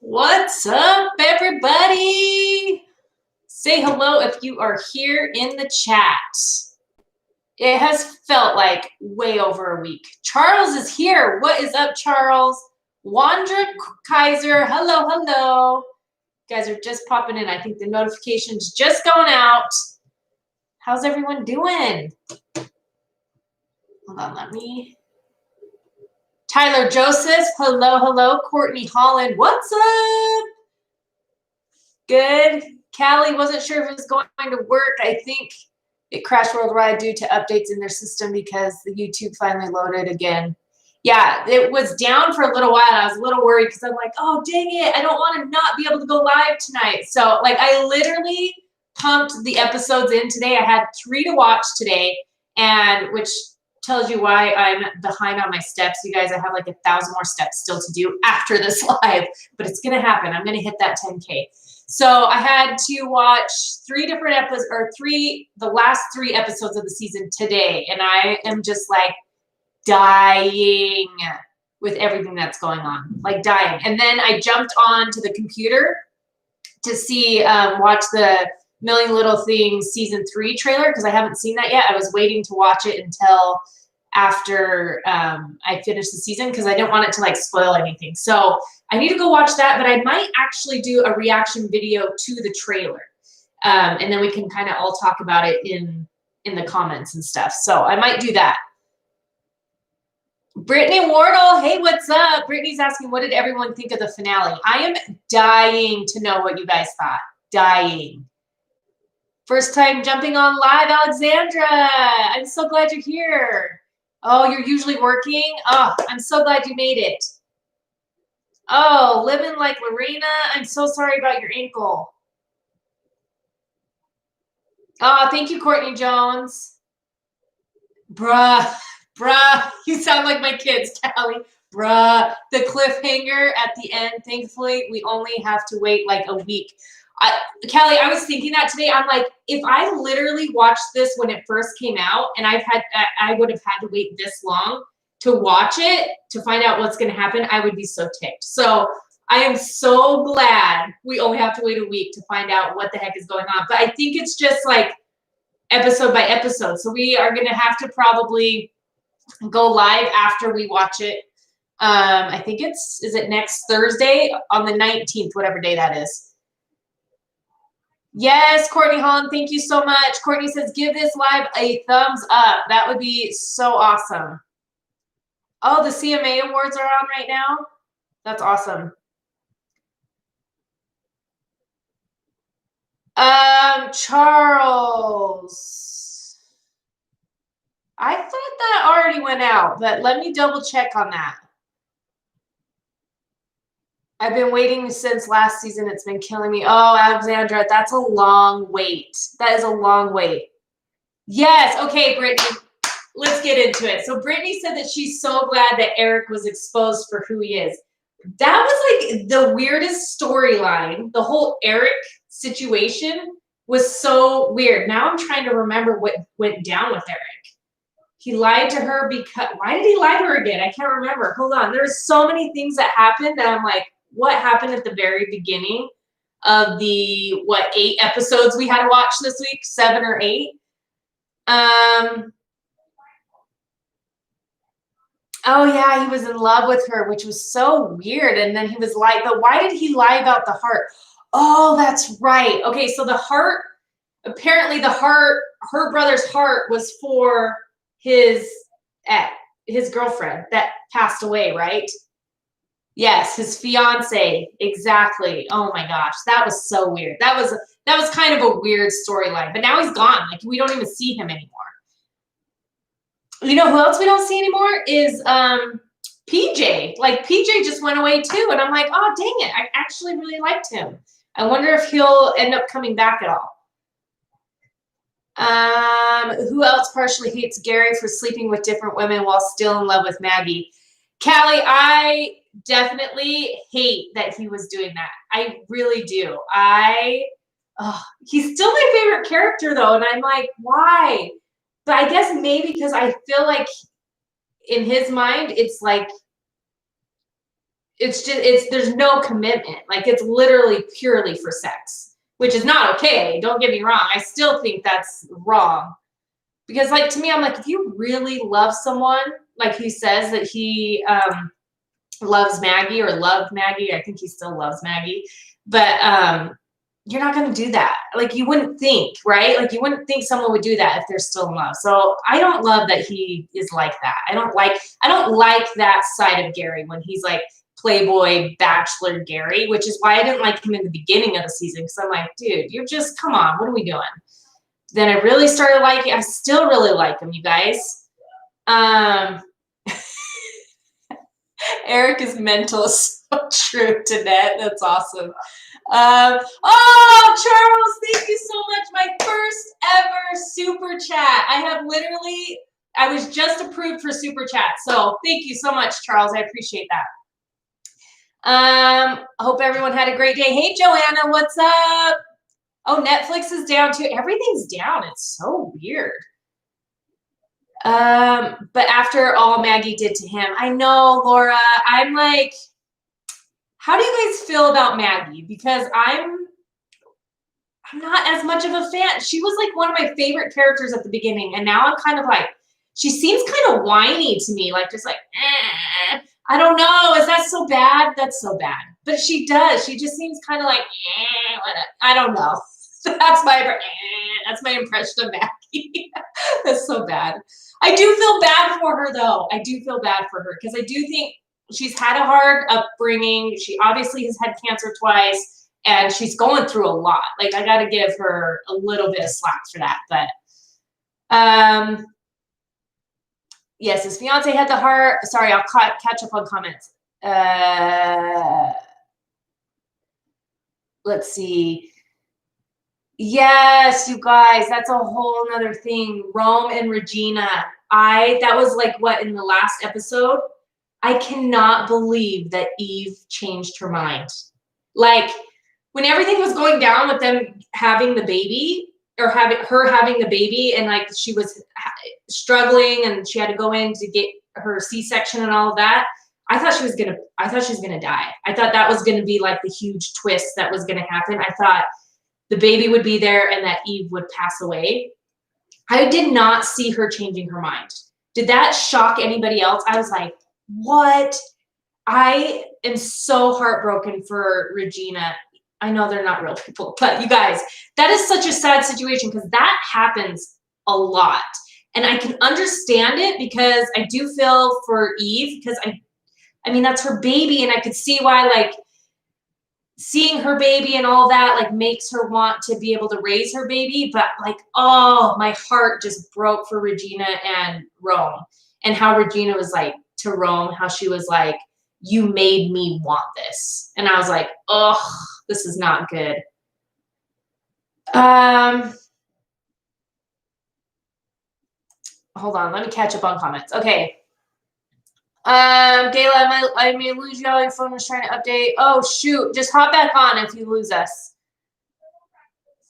What's up, everybody? Say hello if you are here in the chat. It has felt like way over a week. Charles is here. What is up, Charles? Wandra Kaiser, hello. You guys are just popping in. I think the notification's just going out. How's everyone doing? Hold on, let me. Tyler Joseph, hello. Courtney Holland, what's up? Good. Callie, wasn't sure if it was going to work. I think it crashed worldwide due to updates in their system because the YouTube finally loaded again. Yeah, it was down for a little while. I was a little worried because I'm like, oh, dang it. I don't want to not be able to go live tonight. So, I literally pumped the episodes in today. I had 3 to watch today, and which tells you why I'm behind on my steps. You guys, I have 1,000 more steps still to do after this live, but it's going to happen. I'm going to hit that 10K. So I had to watch 3 different episodes, the last 3 episodes of the season today. And I am just dying with everything that's going on, dying. And then I jumped on to the computer to see, watch the Million Little Things season 3 trailer, because I haven't seen that yet. I was waiting to watch it until after I finished the season because I didn't want it to spoil anything. So I need to go watch that, but I might actually do a reaction video to the trailer. And then we can kind of all talk about it in the comments and stuff. So I might do that. Brittany Wardle, hey, what's up? Brittany's asking, what did everyone think of the finale? I am dying to know what you guys thought. Dying. First time jumping on live, Alexandra. I'm so glad you're here. Oh, you're usually working? Oh, I'm so glad you made it. Oh, living like Lorena. I'm so sorry about your ankle. Oh, thank you, Courtney Jones. Bruh, you sound like my kids, Callie. Bruh, the cliffhanger at the end, thankfully, we only have to wait a week. Callie, I was thinking that today. I'm like, if I literally watched this when it first came out and I would have had to wait this long to watch it to find out what's going to happen, I would be so ticked. So I am so glad we only have to wait a week to find out what the heck is going on. But I think it's just episode by episode. So we are going to have to probably go live after we watch it. I think is it next Thursday on the 19th, whatever day that is. Yes, Courtney Holland, thank you so much. Courtney says, give this live a thumbs up. That would be so awesome. Oh, the CMA awards are on right now? That's awesome. Charles. I thought that already went out, but let me double check on that. I've been waiting since last season. It's been killing me. Oh, Alexandra, that's a long wait. That is a long wait. Yes. Okay, Brittany, let's get into it. So Brittany said that she's so glad that Eric was exposed for who he is. That was the weirdest storyline. The whole Eric situation was so weird. Now I'm trying to remember what went down with Eric. He lied to her because, why did he lie to her again? I can't remember. Hold on. There's so many things that happened that I'm like, what happened at the very beginning of the 8 episodes we had to watch this week? 7 or 8. Oh yeah, he was in love with her, which was so weird. And then he was like, but why did he lie about the heart? Oh, that's right. Okay, so the heart, apparently her brother's heart was for his girlfriend that passed away, right? Yes, his fiance, exactly. Oh my gosh, that was so weird. That was kind of a weird storyline. But now he's gone. We don't even see him anymore. You know who else we don't see anymore is PJ. PJ just went away too, and I'm like, oh dang it, I actually really liked him. I wonder if he'll end up coming back at all. Who else partially hates Gary for sleeping with different women while still in love with Maggie? Callie, I definitely hate that he was doing that. I really do. He's still my favorite character though, and I'm like, why? But I guess maybe because I feel like in his mind, it's there's no commitment. Like, it's literally purely for sex, which is not okay. Don't get me wrong. I still think that's wrong. Because, like, to me, I'm like, if you really love someone, like he says that he loves Maggie or loved Maggie, I think he still loves Maggie, but you're not going to do that. Like, you wouldn't think, right? Like, you wouldn't think someone would do that if they're still in love. So I don't love that he is like that. I don't like that side of Gary when he's like Playboy bachelor Gary, which is why I didn't like him in the beginning of the season. Because I'm like, dude, you're just, come on, what are we doing? Then I really started liking, I still really like him, you guys. Eric is mental, so true, Danette. That's awesome. Oh, Charles, thank you so much. My first ever super chat. I was just approved for super chat. So thank you so much, Charles. I appreciate that. I hope everyone had a great day. Hey, Joanna, what's up? Oh, Netflix is down too. Everything's down. It's so weird. But after all Maggie did to him, I know, Laura, I'm like, how do you guys feel about Maggie? Because I'm not as much of a fan. She was like one of my favorite characters at the beginning, and now I'm kind of like, she seems kind of whiny to me, like just like, I don't know, is that so bad? That's so bad. But she does. She just seems kind of like, I don't know. That's my impression of Maggie. That's so bad. I do feel bad for her, though. I do feel bad for her because I do think she's had a hard upbringing. She obviously has had cancer twice, and she's going through a lot. Like, I got to give her a little bit of slack for that. But yes, his fiance had the heart. Sorry, I'll catch up on comments. Let's see. Yes, you guys, that's a whole nother thing. Rome and Regina. That was like what in the last episode? I cannot believe that Eve changed her mind. Like, when everything was going down with them having the baby, or having the baby, and like she was struggling and she had to go in to get her C-section and all of that, I thought she was gonna die. I thought that was gonna be like the huge twist that was gonna happen. I thought the baby would be there and that Eve would pass away. I did not see her changing her mind. Did that shock anybody else? I was like, what? I am so heartbroken for Regina. I know they're not real people, but you guys, that is such a sad situation because that happens a lot. And I can understand it because I do feel for Eve because I mean, that's her baby, and I could see why, like, seeing her baby and all that, like, makes her want to be able to raise her baby. But, like, oh, my heart just broke for Regina and Rome, and how Regina was like to Rome, how she was like, you made me want this. And I was like, oh, this is not good. Hold on, let me catch up on comments. Okay. Gayla, I may lose you. Your phone was trying to update. Oh, shoot. Just hop back on if you lose us.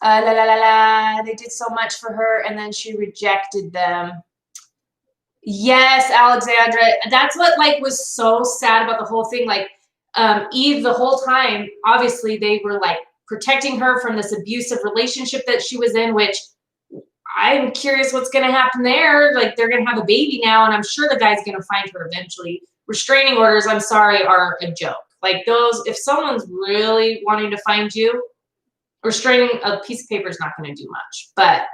They did so much for her, and then she rejected them. Yes, Alexandra. That's what, like, was so sad about the whole thing. Like, Eve, the whole time, obviously, they were, like, protecting her from this abusive relationship that she was in, which I'm curious what's going to happen there. Like, they're going to have a baby now, and I'm sure the guy's going to find her eventually. Restraining orders, I'm sorry, are a joke. Like, those, if someone's really wanting to find you, restraining a piece of paper is not going to do much. But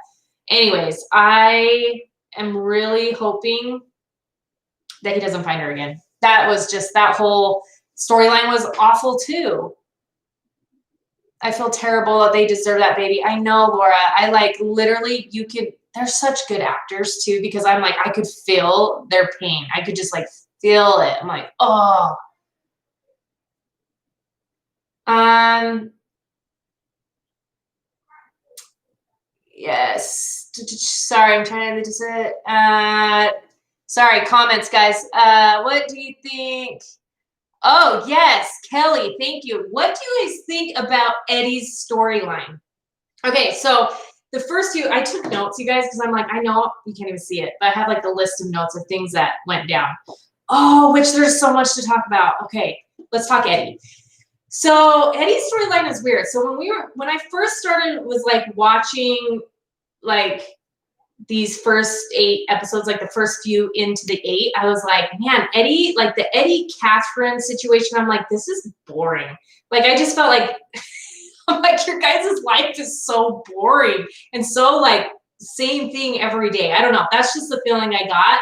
anyways, I am really hoping that he doesn't find her again. That was just, that whole storyline was awful too. I feel terrible that they deserve that baby. I know, Laura. I like literally, they're such good actors too, because I'm like, I could feel their pain. I could just like feel it. I'm like, oh. Yes. Sorry, I'm trying to just sorry, comments, guys. What do you think? Oh, yes, Kelly, thank you. What do you guys think about Eddie's storyline? Okay, so the first few, I took notes, you guys, because I'm like, I know you can't even see it, but I have like the list of notes of things that went down. Oh, which there's so much to talk about. Okay, let's talk Eddie. So Eddie's storyline is weird. So when I first started was like watching like these first 8 episodes, like the first few into the 8, I was like, man, Eddie, like the Eddie Catherine situation, I'm like, this is boring. Like I just felt like I'm like, your guys' life is so boring and so like same thing every day. I don't know. That's just the feeling I got.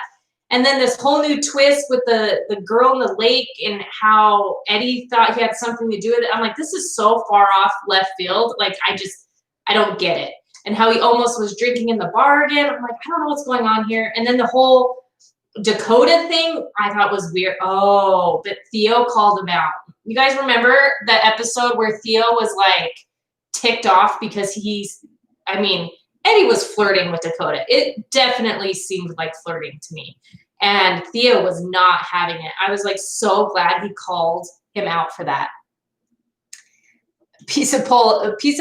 And then this whole new twist with the girl in the lake and how Eddie thought he had something to do with it. I'm like, this is so far off left field. Like, I don't get it. And how he almost was drinking in the bar again. I'm like, I don't know what's going on here. And then the whole Dakota thing I thought was weird. Oh, but Theo called him out. You guys remember that episode where Theo was like ticked off because Eddie was flirting with Dakota. It definitely seemed like flirting to me. And Theo was not having it. I was like so glad he called him out for that. A piece of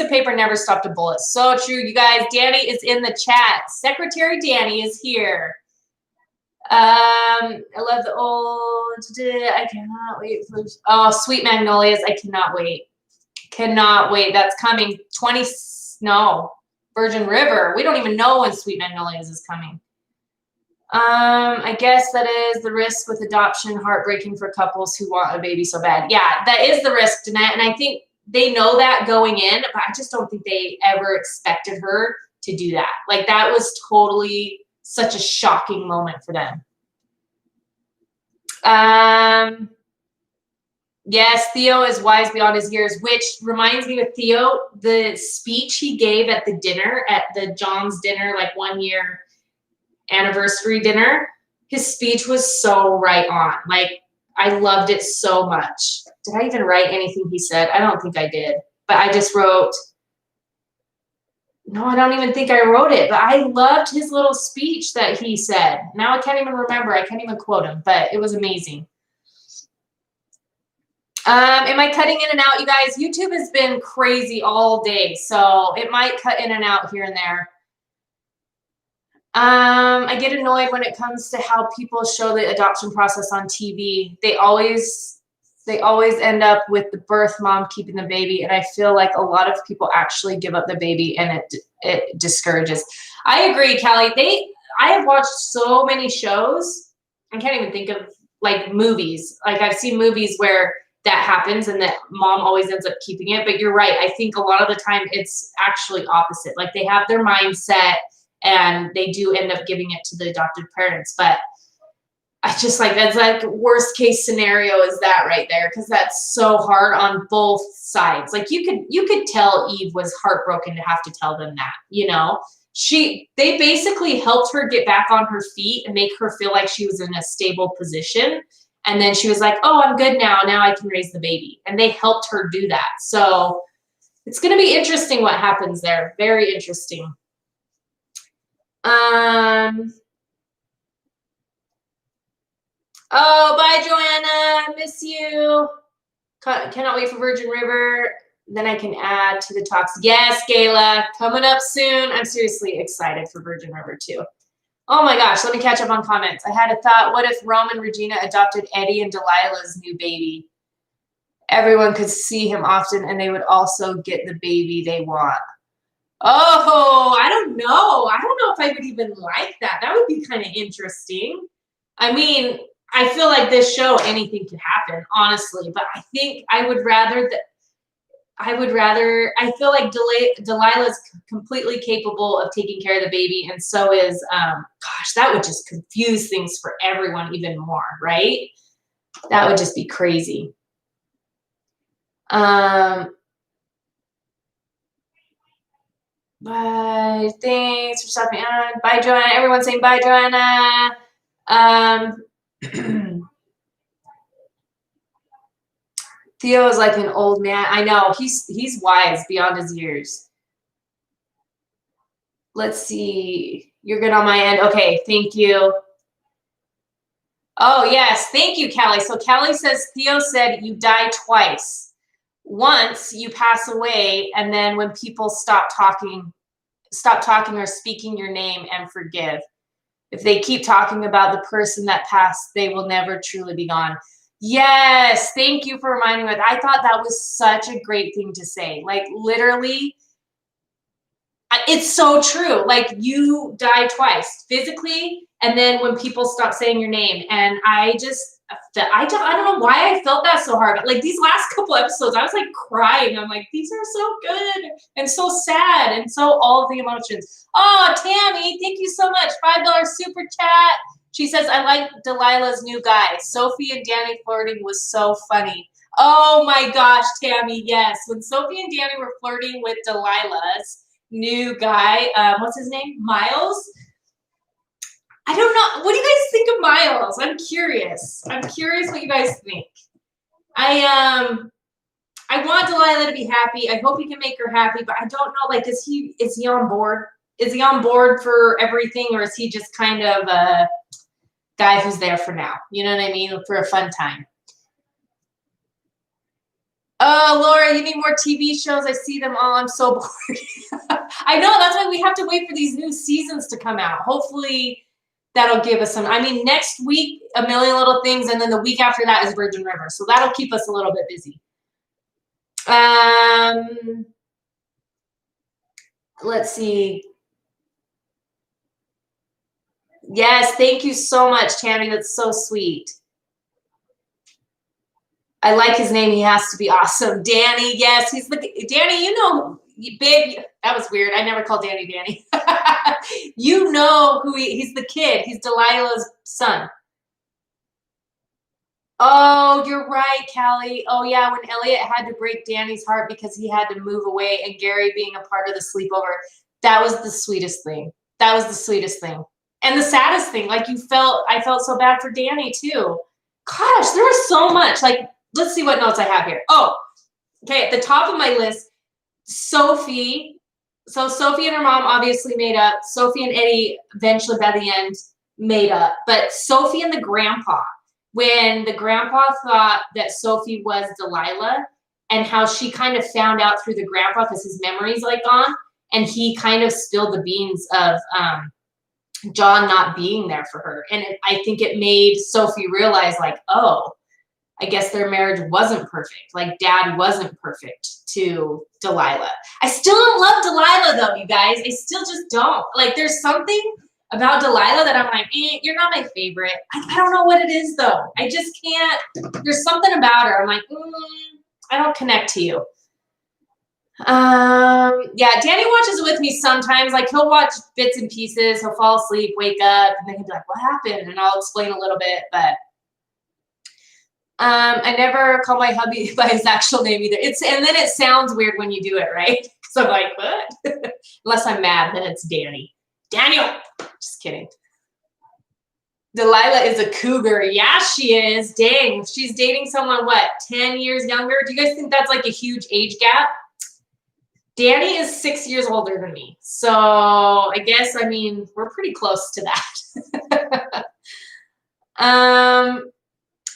paper never stopped a bullet. So true, you guys. Danny is in the chat. Secretary Danny is here. I love the old. I cannot wait for. Sweet Magnolias. I cannot wait. Cannot wait. That's coming. Virgin River. We don't even know when Sweet Magnolias is coming. I guess that is the risk with adoption, heartbreaking for couples who want a baby so bad. Yeah, that is the risk, Danette. And I think they know that going in, but I just don't think they ever expected her to do that. Like that was totally such a shocking moment for them. Yes, Theo is wise beyond his years, which reminds me of Theo, the speech he gave at the dinner, at the John's dinner, like 1 year anniversary dinner. His speech was so right on. Like, I loved it so much. Did I even write anything he said? I don't think I did. But I just wrote, no, I don't even think I wrote it. But I loved his little speech that he said. Now I can't even remember. I can't even quote him. But it was amazing. Am I cutting in and out, you guys? YouTube has been crazy all day, so it might cut in and out here and there. I get annoyed when it comes to how people show the adoption process on TV. They always end up with the birth mom keeping the baby, and I feel like a lot of people actually give up the baby, and it discourages. I agree, Callie. I have watched so many shows. I can't even think of like movies. Like I've seen movies where that happens and that mom always ends up keeping it. But you're right. I think a lot of the time it's actually opposite. Like they have their mindset and they do end up giving it to the adopted parents. But I just like, that's like worst case scenario is that right there. Cause that's so hard on both sides. Like you could tell Eve was heartbroken to have to tell them that, you know, they basically helped her get back on her feet and make her feel like she was in a stable position. And then she was like, oh, I'm good now. Now I can raise the baby. And they helped her do that. So it's going to be interesting what happens there. Very interesting. Oh, bye, Joanna. Miss you. Cannot wait for Virgin River. Then I can add to the talks. Yes, Gayla. Coming up soon. I'm seriously excited for Virgin River too. Oh my gosh, let me catch up on comments. I had a thought, what if Rome and Regina adopted Eddie and Delilah's new baby? Everyone could see him often and they would also get the baby they want. Oh, I don't know. I don't know if I would even like that. That would be kind of interesting. I mean, I feel like this show, anything could happen, honestly. But I think I would rather that. I feel like Delilah's completely capable of taking care of the baby, and so is, gosh, that would just confuse things for everyone even more, right? That would just be crazy. Bye. Thanks for stopping on. Bye, Joanna. Everyone's saying bye, Joanna. Theo is like an old man. I know. He's wise beyond his years. Let's see. You're good on my end. Okay, thank you. Oh, yes. Thank you, Callie. So Callie says, Theo said you die twice. Once you pass away, and then when people stop talking or speaking your name and forgive. If they keep talking about the person that passed, they will never truly be gone. Yes, thank you for reminding me. I thought that was such a great thing to say. Like literally, it's so true. Like you die twice, physically, and then when people stop saying your name. And I don't know why I felt that so hard. Like these last couple episodes, I was like crying. I'm like, these are so good and so sad and so all of the emotions. Oh, Tammy, thank you so much. $5 super chat. She says, I like Delilah's new guy. Sophie and Danny flirting was so funny. Oh my gosh, Tammy, yes. When Sophie and Danny were flirting with Delilah's new guy, what's his name? Miles? I don't know. What do you guys think of Miles? I'm curious. I'm curious what you guys think. I want Delilah to be happy. I hope he can make her happy, but I don't know, like, is he on board? Is he on board for everything, or is he just kind of a guy who's there for now? You know what I mean? For a fun time. Oh, Laura, you need more TV shows. I see them all. I'm so bored. I know. That's why we have to wait for these new seasons to come out. Hopefully that'll give us some. I mean, next week, A Million Little Things, and then the week after that is Virgin River. So that'll keep us a little bit busy. Let's see. Yes, thank you so much, Tammy. That's so sweet. I like his name. He has to be awesome. Danny, yes, he's the Danny. You know, babe. That was weird. I never called Danny Danny. You know who he's the kid. He's Delilah's son. Oh, you're right, Callie. Oh yeah, when Elliot had to break Danny's heart because he had to move away, and Gary being a part of the sleepover, that was the sweetest thing. That was the sweetest thing. And the saddest thing, like I felt so bad for Danny too. Gosh, there was so much. Like, let's see what notes I have here. Oh, okay, at the top of my list, Sophie. So Sophie and her mom obviously made up. Sophie and Eddie eventually by the end made up. But Sophie and the grandpa, when the grandpa thought that Sophie was Delilah, and how she kind of found out through the grandpa because his memory's like gone, and he kind of spilled the beans of John not being there for her. And I think it made Sophie realize, like, oh, I guess their marriage wasn't perfect. Like dad wasn't perfect to Delilah. I still don't love Delilah though, you guys. I still just don't. Like there's something about Delilah that I'm like, you're not my favorite. I don't know what it is though. I just can't. There's something about her. I'm like, I don't connect to you. Yeah, Danny watches with me sometimes. Like he'll watch bits and pieces. He'll fall asleep, wake up, and then he'll be like, what happened? And I'll explain a little bit, but I never call my hubby by his actual name either. And then it sounds weird when you do it, right? So I'm like, what? Unless I'm mad, then it's Danny. Daniel. Just kidding. Delilah is a cougar. Yeah, she is. Dang. She's dating someone, what, 10 years younger? Do you guys think that's like a huge age gap? Danny is 6 years older than me. So I guess, I mean, we're pretty close to that.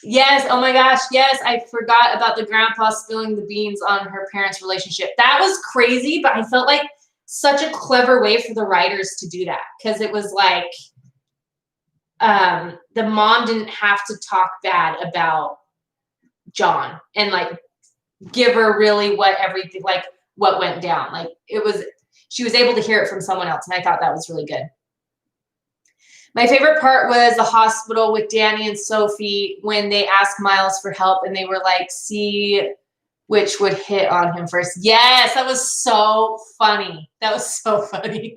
Yes, oh my gosh, yes, I forgot about the grandpa spilling the beans on her parents' relationship. That was crazy, but I felt like such a clever way for the writers to do that, because it was like the mom didn't have to talk bad about John and like give her really what everything, like what went down. Like it was, she was able to hear it from someone else, and I thought that was really good. My favorite part was the hospital with Danny and Sophie when they asked Miles for help, and they were like, see which would hit on him first. Yes, that was so funny. That was so funny.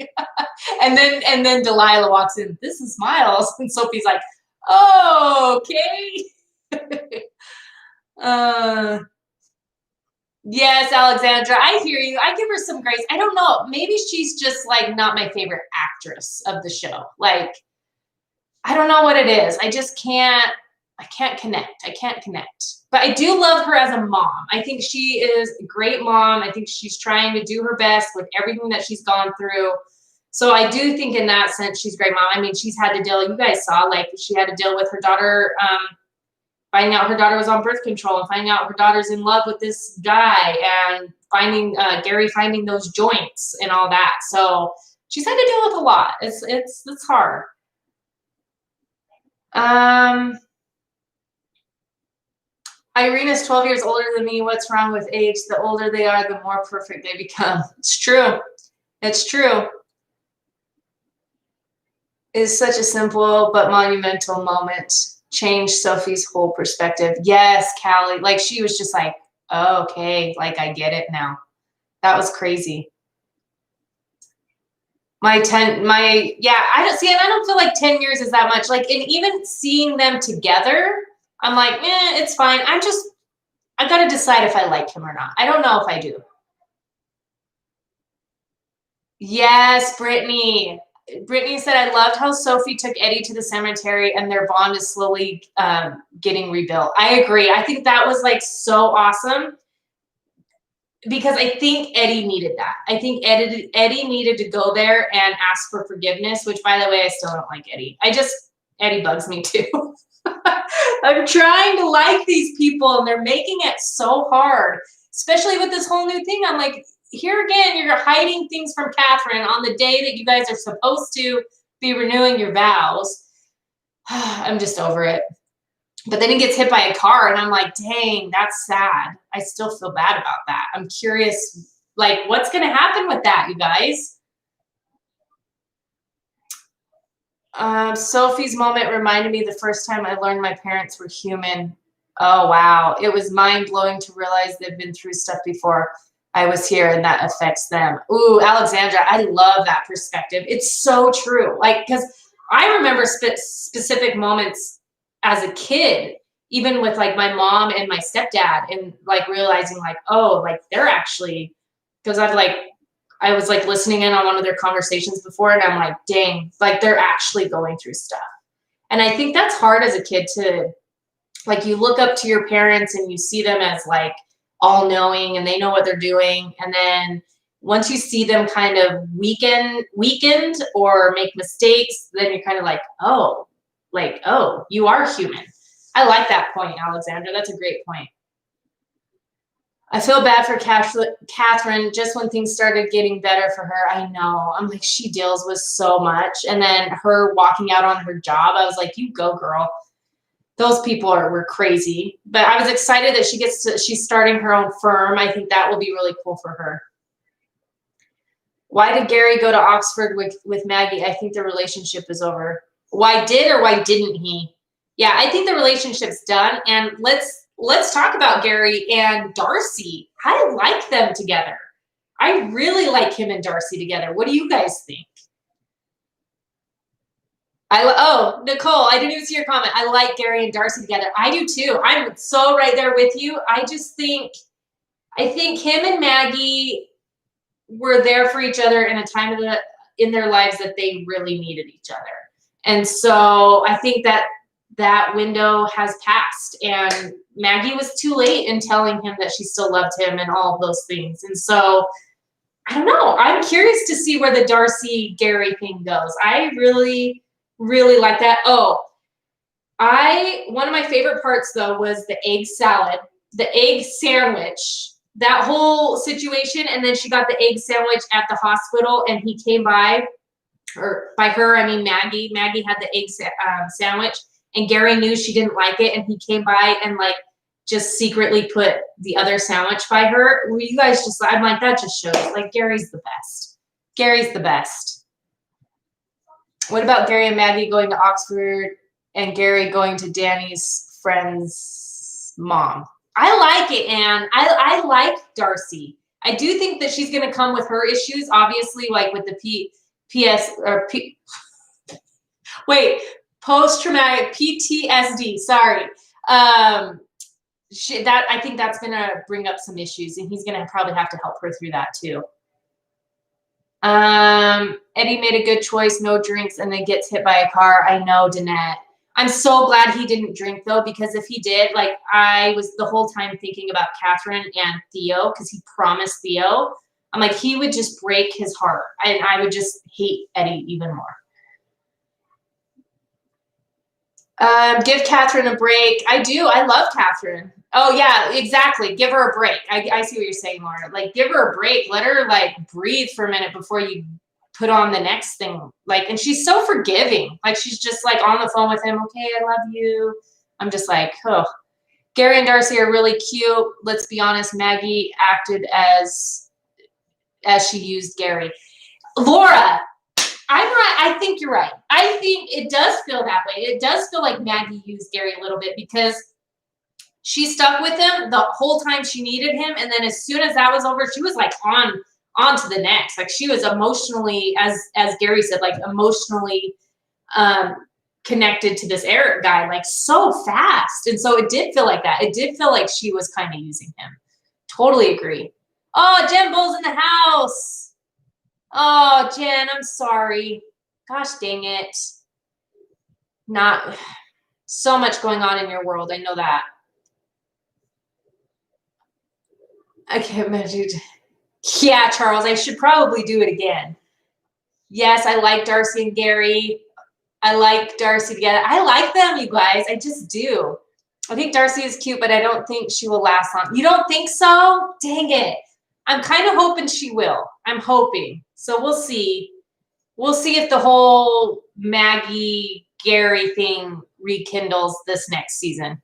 and then Delilah walks in, this is Miles. And Sophie's like, oh, okay. Yes, Alexandra, I hear you. I give her some grace. I don't know. Maybe she's just like not my favorite actress of the show. Like, I don't know what it is. I can't connect. I can't connect. But I do love her as a mom. I think she is a great mom. I think she's trying to do her best with everything that she's gone through. So I do think in that sense, she's a great mom. I mean, she's had to deal, you guys saw, like she had to deal with her daughter, finding out her daughter was on birth control, and finding out her daughter's in love with this guy, and finding Gary finding those joints and all that. So she's had to deal with a lot. It's hard. Irene is 12 years older than me. What's wrong with age? The older they are, the more perfect they become. It's true. It's true. It's such a simple but monumental moment. Changed Sophie's whole perspective. Yes, Callie. Like she was just like, oh, okay, like I get it now. That was crazy. I don't feel like 10 years is that much. Like, and even seeing them together, I'm like, it's fine. I got to decide if I like him or not. I don't know if I do. Yes, Brittany. Brittany said, I loved how Sophie took Eddie to the cemetery and their bond is slowly getting rebuilt. I agree. I think that was like so awesome because I think Eddie needed that. I think Eddie needed to go there and ask for forgiveness, which, by the way, I still don't like Eddie. Eddie bugs me too. I'm trying to like these people and they're making it so hard, especially with this whole new thing. I'm like, here again, you're hiding things from Catherine on the day that you guys are supposed to be renewing your vows. I'm just over it. But then he gets hit by a car and I'm like, dang, that's sad. I still feel bad about that. I'm curious, like, what's going to happen with that, you guys? Sophie's moment reminded me the first time I learned my parents were human. Oh, wow. It was mind-blowing to realize they've been through stuff before I was here and that affects them. Ooh, Alexandra, I love that perspective. It's so true. Like, because I remember specific moments as a kid, even with like my mom and my stepdad, and like realizing like, oh, like they're actually, because I was like listening in on one of their conversations before and I'm like, dang, like they're actually going through stuff. And I think that's hard as a kid to, like, you look up to your parents and you see them as like all knowing and they know what they're doing. And then once you see them kind of weakened or make mistakes, then you're kind of like, oh, you are human. I like that point, Alexandra. That's a great point. I feel bad for Catherine just when things started getting better for her. I know. I'm like, she deals with so much. And then her walking out on her job, I was like, you go, girl. Those people were crazy. But I was excited that she's starting her own firm. I think that will be really cool for her. Why did Gary go to Oxford with Maggie? I think the relationship is over. Why didn't he? Yeah, I think the relationship's done. And let's talk about Gary and Darcy. I like them together. I really like him and Darcy together. What do you guys think? Nicole, I didn't even see your comment. I like Gary and Darcy together. I do too. I'm so right there with you. I think him and Maggie were there for each other in a time in their lives that they really needed each other. And so I think that window has passed and Maggie was too late in telling him that she still loved him and all of those things. And so I don't know. I'm curious to see where the Darcy Gary thing goes. I really, really like that. Oh, one of my favorite parts though was the egg salad, the egg sandwich, that whole situation. And then she got the egg sandwich at the hospital and he came by, or by her, I mean Maggie. Maggie had the egg sandwich and Gary knew she didn't like it. And he came by and like just secretly put the other sandwich by her. Were you guys just, I'm like, that just shows like Gary's the best. Gary's the best. What about Gary and Maggie going to Oxford and Gary going to Danny's friend's mom? I like it, Anne. I like Darcy. I do think that she's going to come with her issues, obviously, like with the post-traumatic PTSD. Sorry. I think that's going to bring up some issues, and he's going to probably have to help her through that too. Eddie made a good choice, no drinks, and then gets hit by a car. I know, Danette. I'm so glad he didn't drink though, because if he did, like I was the whole time thinking about Catherine and Theo, because he promised Theo. I'm like, he would just break his heart, and I would just hate Eddie even more. Give Catherine a break. I do. I love Catherine. Oh yeah, exactly. Give her a break. I see what you're saying, Laura. Like, give her a break. Let her like breathe for a minute before you put on the next thing. Like, and she's so forgiving. Like, she's just like on the phone with him. Okay, I love you. I'm just like, oh. Gary and Darcy are really cute. Let's be honest, Maggie acted as she used Gary. Laura, I'm right. I think you're right. I think it does feel that way. It does feel like Maggie used Gary a little bit because she stuck with him the whole time she needed him. And then as soon as that was over, she was like on to the next. Like she was emotionally, as Gary said, like emotionally connected to this Eric guy, like so fast. And so it did feel like that. It did feel like she was kind of using him. Totally agree. Oh, Jen Bull's in the house. Oh, Jen, I'm sorry. Gosh dang it. Not so much going on in your world. I know that. I can't imagine. Yeah, Charles, I should probably do it again. Yes, I like Darcy and Gary. I like Darcy together. I like them, you guys. I just do. I think Darcy is cute, but I don't think she will last long. You don't think so? Dang it. I'm kind of hoping she will. I'm hoping. So we'll see. We'll see if the whole Maggie, Gary thing rekindles this next season.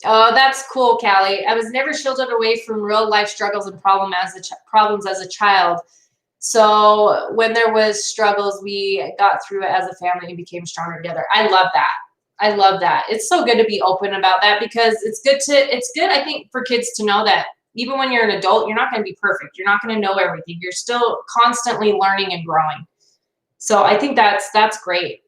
Oh, that's cool, Callie. I was never shielded away from real life struggles and problems as a child. So when there was struggles, we got through it as a family and became stronger together. I love that. I love that. It's so good to be open about that because it's good, I think, for kids to know that even when you're an adult, you're not going to be perfect. You're not going to know everything. You're still constantly learning and growing. So I think that's great.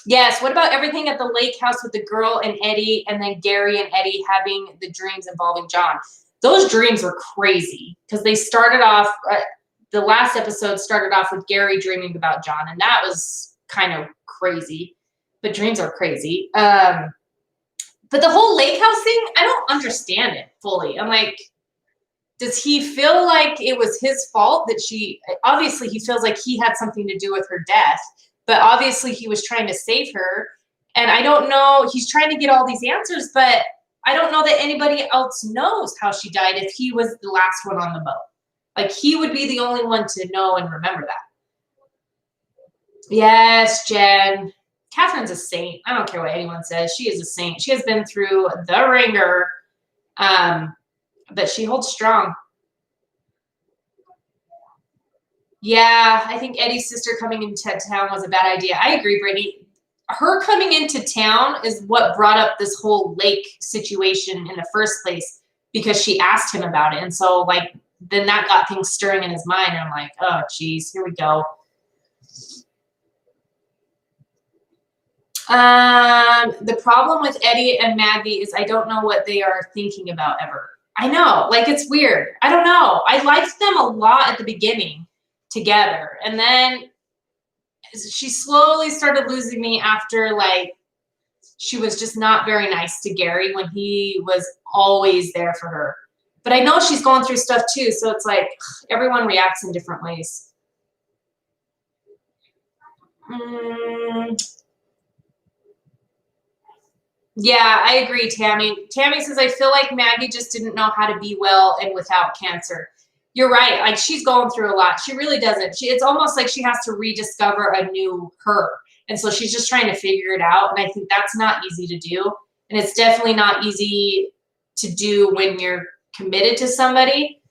Yes. What about everything at the lake house with the girl and Eddie, and then Gary and Eddie having the dreams involving John? Those dreams were crazy because they started off, the last episode started off with Gary dreaming about John, and that was kind of crazy. But dreams are crazy. But the whole lake house thing, I don't understand it fully. I'm like, does he feel like it was his fault that obviously he feels like he had something to do with her death. But obviously he was trying to save her. And I don't know, he's trying to get all these answers, but I don't know that anybody else knows how she died if he was the last one on the boat. Like he would be the only one to know and remember that. Yes, Jen. Catherine's a saint. I don't care what anyone says. She is a saint. She has been through the ringer, but she holds strong. Yeah, I think Eddie's sister coming into town was a bad idea. I agree, Brittany. Her coming into town is what brought up this whole lake situation in the first place because she asked him about it. And so, like, then that got things stirring in his mind. And I'm like, oh, geez, here we go. The problem with Eddie and Maggie is I don't know what they are thinking about ever. I know, like, it's weird. I don't know. I liked them a lot at the beginning together. And then she slowly started losing me after, like, she was just not very nice to Gary when he was always there for her. But I know she's going through stuff too. So it's like everyone reacts in different ways. Yeah, I agree, Tammy. Tammy says, I feel like Maggie just didn't know how to be well and without cancer. You're right. Like she's going through a lot. She really doesn't. It's almost like she has to rediscover a new her. And so she's just trying to figure it out. And I think that's not easy to do. And it's definitely not easy to do when you're committed to somebody.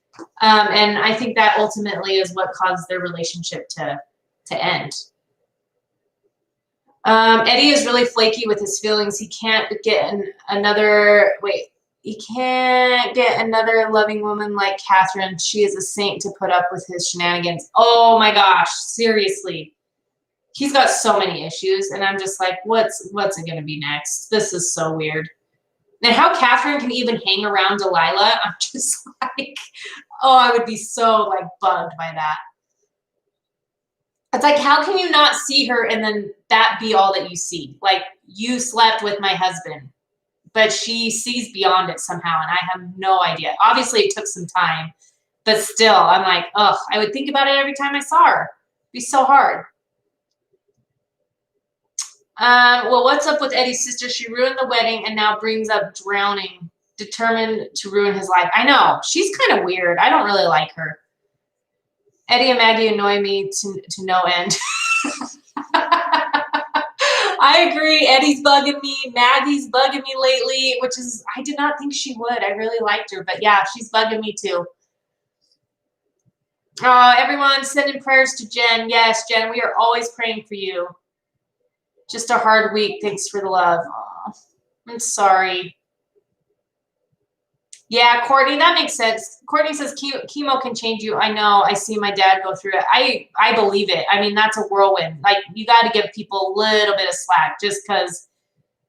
And I think that ultimately is what caused their relationship to end. Eddie is really flaky with his feelings. He can't get he can't get another loving woman like Catherine. She is a saint to put up with his shenanigans. Oh my gosh, seriously. He's got so many issues, and I'm just like, what's it gonna be next? This is so weird. And how Catherine can even hang around Delilah, I'm just like, oh, I would be so like bugged by that. It's like, how can you not see her and then that be all that you see? Like, you slept with my husband, but she sees beyond it somehow, and I have no idea. Obviously, it took some time, but still, I'm like, ugh, I would think about it every time I saw her. It'd be so hard. Well, what's up with Eddie's sister? She ruined the wedding and now brings up drowning, determined to ruin his life. I know. She's kind of weird. I don't really like her. Eddie and Maggie annoy me to no end. I agree. Eddie's bugging me. Maggie's bugging me lately, which is, I did not think she would. I really liked her, but yeah, she's bugging me too. Everyone sending prayers to Jen. Yes, Jen, we are always praying for you. Just a hard week. Thanks for the love. Aw, I'm sorry. Yeah, Courtney, that makes sense. Courtney says chemo can change you. I know. I see my dad go through it. I believe it. I mean, that's a whirlwind. Like, you got to give people a little bit of slack just because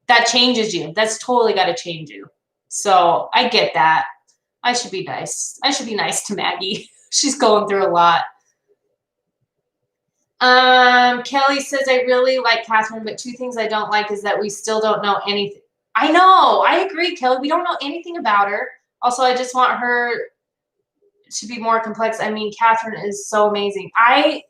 that changes you. That's totally got to change you. So I get that. I should be nice. I should be nice to Maggie. She's going through a lot. Kelly says, I really like Catherine, but two things I don't like is that we still don't know anything. I know. I agree, Kelly. We don't know anything about her. Also, I just want her to be more complex. I mean, Catherine is so amazing.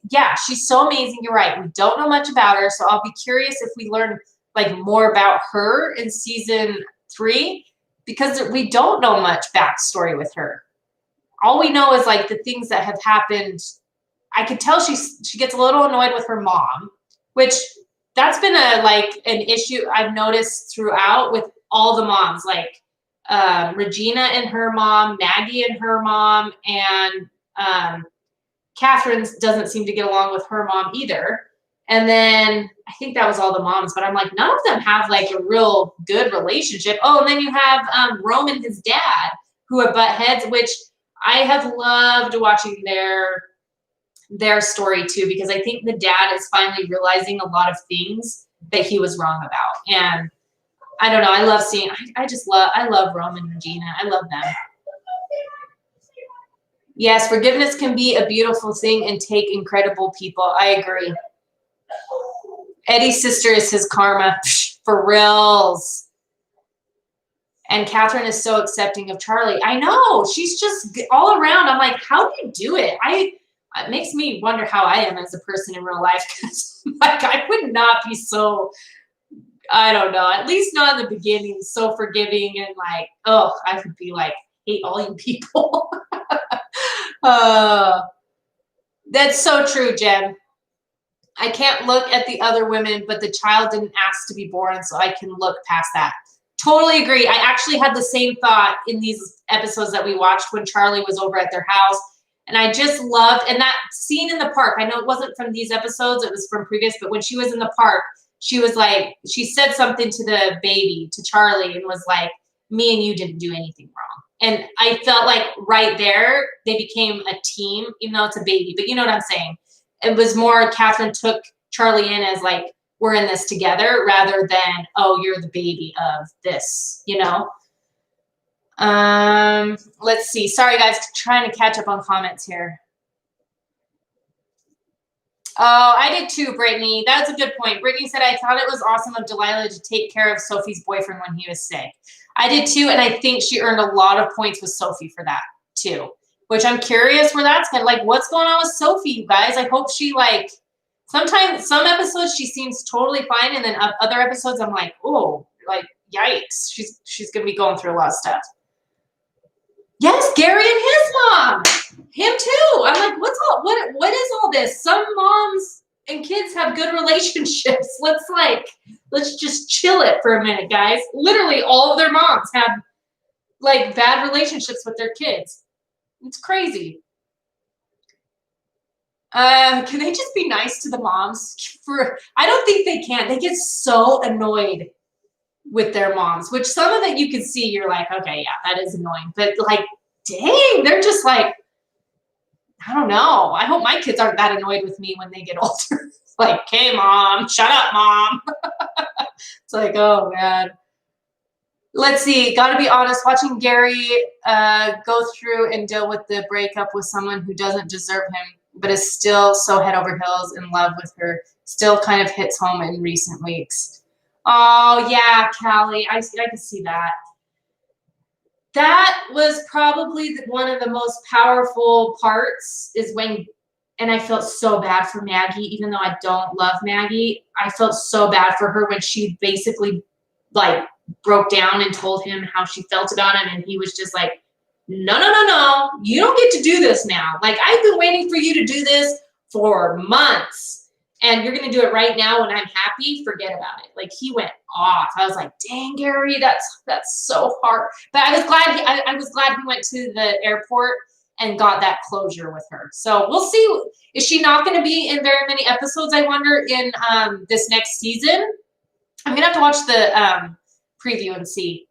Yeah, she's so amazing. You're right. We don't know much about her, so I'll be curious if we learn like more about her in season 3, because we don't know much backstory with her. All we know is like the things that have happened. I could tell she gets a little annoyed with her mom, which that's been an issue I've noticed throughout with all the moms, like Regina and her mom, Maggie and her mom, and Catherine doesn't seem to get along with her mom either. And then I think that was all the moms, but I'm like, none of them have like a real good relationship. Oh, and then you have Rome and his dad who are butt heads, which I have loved watching their story too, because I think the dad is finally realizing a lot of things that he was wrong about. And I don't know, I love seeing, I love Rome and Regina. I love them. Yes, forgiveness can be a beautiful thing and take incredible people. I agree. Eddie's sister is his karma. For reals. And Catherine is so accepting of Charlie. I know. She's just all around. I'm like, how do you do it? It makes me wonder how I am as a person in real life, because like I would not be so, I don't know, at least not in the beginning, so forgiving and like, oh, I could be like, hate all you people. That's so true, Jen. I can't look at the other women, but the child didn't ask to be born, so I can look past that. Totally agree. I actually had the same thought in these episodes that we watched when Charlie was over at their house. And I just loved, and that scene in the park, I know it wasn't from these episodes, it was from previous, but when she was in the park, she was like, she said something to the baby, to Charlie, and was like, me and you didn't do anything wrong. And I felt like right there, they became a team, even though it's a baby, but you know what I'm saying? It was more Catherine took Charlie in as like, we're in this together, rather than, oh, you're the baby of this, you know? Let's see. Sorry, guys, trying to catch up on comments here. Oh, I did too, Brittany. That's a good point. Brittany said, I thought it was awesome of Delilah to take care of Sophie's boyfriend when he was sick. I did too, and I think she earned a lot of points with Sophie for that too, which I'm curious where that's going. Like, what's going on with Sophie, you guys? I hope she, like, sometimes, some episodes she seems totally fine, and then other episodes I'm like, oh, like, yikes. She's going to be going through a lot of stuff. Yes, Gary and his mom. Him too. I'm like, what is all this? Some moms and kids have good relationships. Let's just chill it for a minute, guys. Literally all of their moms have like bad relationships with their kids. It's crazy. Can they just be nice to the moms? I don't think they can. They get so annoyed with their moms, which some of it you can see, you're like, okay, yeah, that is annoying. But like, dang, they're just like, I don't know. I hope my kids aren't that annoyed with me when they get older. Like, hey, mom, shut up, mom. It's like, oh, man. Let's see. Got to be honest, watching Gary go through and deal with the breakup with someone who doesn't deserve him, but is still so head over heels in love with her, still kind of hits home in recent weeks. Oh, yeah, Callie, I can see that. That was probably one of the most powerful parts is when, and I felt so bad for Maggie, even though I don't love Maggie. I felt so bad for her when she basically like broke down and told him how she felt about him. And he was just like, no, you don't get to do this now. Like, I've been waiting for you to do this for months. and you're going to do it right now when I'm happy, forget about it. Like, he went off. I was like, dang, Gary, that's so hard. But I was glad I was glad he went to the airport and got that closure with her. So we'll see. Is she not going to be in very many episodes, I wonder, in this next season? I'm going to have to watch the preview and see.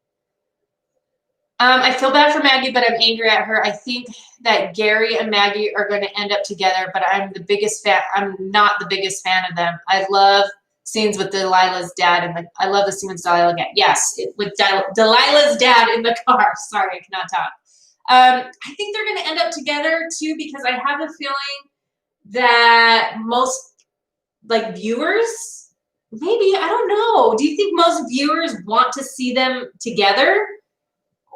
I feel bad for Maggie, but I'm angry at her. I think that Gary and Maggie are going to end up together, but I'm the biggest fan. I'm not the biggest fan of them. I love scenes with Delilah's dad, and I love the scene with Delilah. Yes, with Delilah's dad in the car. Sorry, I cannot talk. I think they're going to end up together too, because I have a feeling that most viewers, maybe, I don't know. Do you think most viewers want to see them together?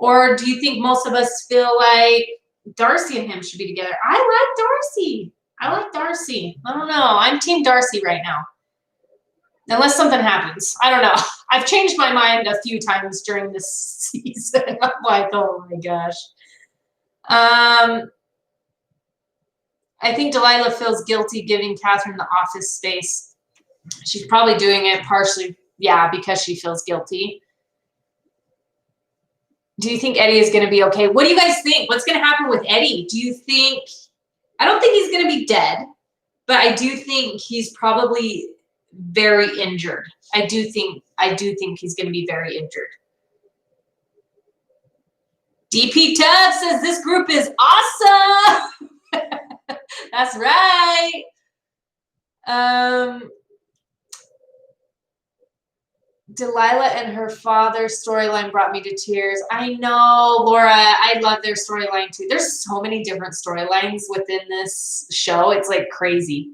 Or do you think most of us feel like Darcy and him should be together? I like Darcy. I don't know. I'm Team Darcy right now. Unless something happens. I don't know. I've changed my mind a few times during this season. I'm like, oh my gosh. I think Delilah feels guilty giving Catherine the office space. She's probably doing it partially, yeah, because she feels guilty. Do you think Eddie is going to be okay? What do you guys think? What's going to happen with Eddie? Do you think, I don't think he's going to be dead, but I do think he's probably very injured. I do think he's going to be very injured. DP Tubb says this group is awesome. That's right. Delilah and her father's storyline brought me to tears. I know, Laura. I love their storyline too. There's so many different storylines within this show. It's like crazy.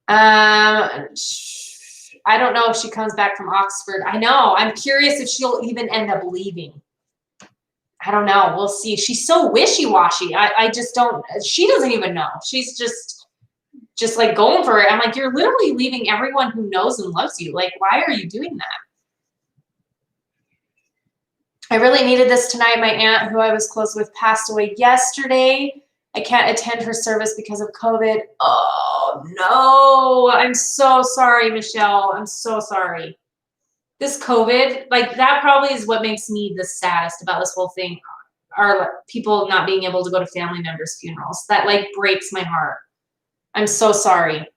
I don't know if she comes back from Oxford. I know. I'm curious if she'll even end up leaving. I don't know. We'll see. She's so wishy-washy. I just don't. She doesn't even know. She's just like going for it. I'm like, you're literally leaving everyone who knows and loves you. Like, why are you doing that? I really needed this tonight. My aunt, who I was close with, passed away yesterday. I can't attend her service because of COVID. Oh, no. I'm so sorry, Michelle. I'm so sorry. This COVID, like, that probably is what makes me the saddest about this whole thing, are people not being able to go to family members' funerals. That, like, breaks my heart. I'm so sorry.